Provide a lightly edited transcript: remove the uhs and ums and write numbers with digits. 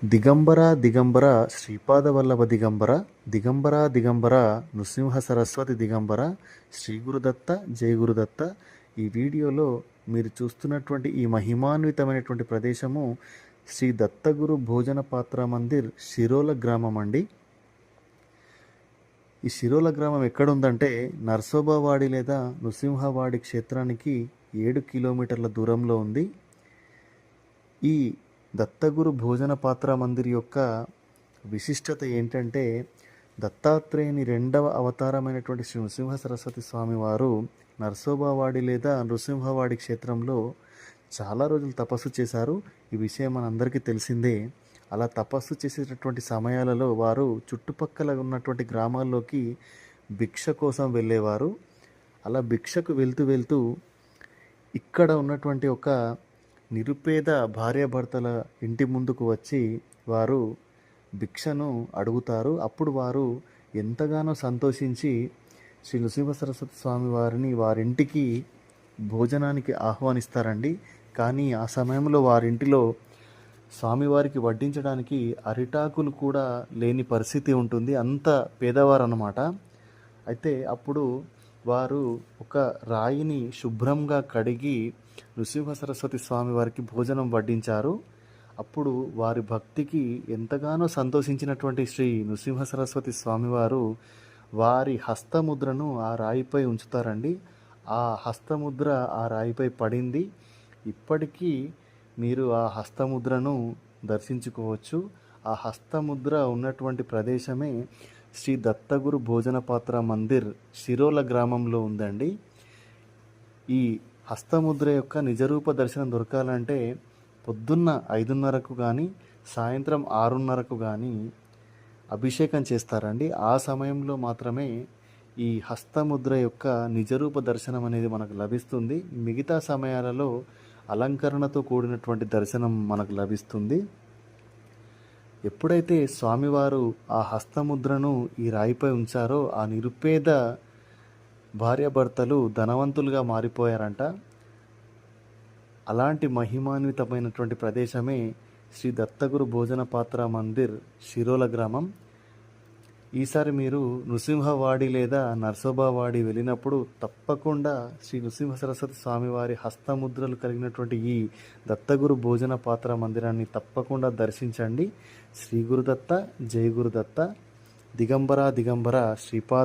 దిగంబర దిగంబర శ్రీపాదవల్లభ దిగంబర దిగంబర దిగంబర నృసింహ సరస్వతి దిగంబర శ్రీ గురుదత్త జయ గురుదత్త. ఈ వీడియోలో మీరు చూస్తున్నటువంటి ఈ మహిమాన్వితమైనటువంటి ప్రదేశము శ్రీ దత్తగురు భోజన పాత్ర మందిర్ శిరోల గ్రామం అండి. ఈ శిరోల గ్రామం ఎక్కడుందంటే నర్సోబావాడి లేదా నృసింహవాడి క్షేత్రానికి 7 కిలోమీటర్ల దూరంలో ఉంది. ఈ దత్తగురు భోజన పాత్ర మందిర్ యొక్క విశిష్టత ఏంటంటే, దత్తాత్రేయుని 2వ అవతారమైనటువంటి శ్రీ నృసింహ సరస్వతి స్వామి వారు నర్సోబావాడి లేదా నృసింహవాడి క్షేత్రంలో చాలా రోజులు తపస్సు చేశారు. ఈ విషయం మనందరికీ తెలిసిందే. అలా తపస్సు చేసేటటువంటి సమయాలలో వారు చుట్టుపక్కల ఉన్నటువంటి గ్రామాల్లోకి భిక్ష కోసం వెళ్ళేవారు. అలా భిక్షకు వెళ్తూ ఇక్కడ ఉన్నటువంటి ఒక నిరుపేద భార్యాభర్తల ఇంటి ముందుకు వచ్చి వారు భిక్షను అడుగుతారు. అప్పుడు వారు ఎంతగానో సంతోషించి శ్రీ నృసింహ సరస్వతి స్వామి వారిని వారింటికి భోజనానికి ఆహ్వానిస్తారండి. కానీ ఆ సమయంలో వారింటిలో స్వామివారికి వడ్డించడానికి అరిటాకులు కూడా లేని పరిస్థితి ఉంటుంది. అంత పేదవారు అన్నమాట. అయితే అప్పుడు వారు ఒక రాయిని శుభ్రంగా కడిగి నృసింహ సరస్వతి స్వామి వారికి భోజనం వడ్డించారు. అప్పుడు వారి భక్తికి ఎంతగానో సంతోషించినటువంటి శ్రీ నృసింహ సరస్వతి స్వామివారు వారి హస్తముద్రను ఆ రాయిపై ఉంచుతారండి. ఆ హస్తముద్ర ఆ రాయిపై పడింది. ఇప్పటికీ మీరు ఆ హస్తముద్రను దర్శించుకోవచ్చు. ఆ హస్తముద్ర ఉన్నటువంటి ప్రదేశమే శ్రీ దత్తగురు భోజన పాత్ర మందిర్ శిరోల గ్రామంలో ఉందండి. ఈ హస్తముద్ర యొక్క నిజరూప దర్శనం దొరకాలంటే పొద్దున్న 5:30కు కానీ సాయంత్రం 6:30కు కానీ అభిషేకం చేస్తారండి. ఆ సమయంలో మాత్రమే ఈ హస్తముద్ర యొక్క నిజరూప దర్శనం అనేది మనకు లభిస్తుంది. మిగతా సమయాలలో అలంకరణతో కూడినటువంటి దర్శనం మనకు లభిస్తుంది. ఎప్పుడైతే స్వామివారు ఆ హస్తముద్రను ఈ రాయిపై ఉంచారో ఆ నిరుపేద భార్యాభర్తలు ధనవంతులుగా మారిపోయారంట. అలాంటి మహిమాన్వితమైనటువంటి ప్రదేశమే శ్రీ దత్తగురు భోజన పాత్ర మందిర్ శిరోల గ్రామం. ఈసారి మీరు నృసింహవాడి లేదా నర్సోబావాడి వెళ్ళినప్పుడు తప్పకుండా శ్రీ నృసింహ సరస్వతి స్వామివారి హస్తముద్రలు కలిగినటువంటి ఈ దత్తగురు భోజన పాత్ర మందిరాన్ని తప్పకుండా దర్శించండి. శ్రీ గురుదత్త జయ గురుదత్త. దిగంబర దిగంబర శ్రీపాద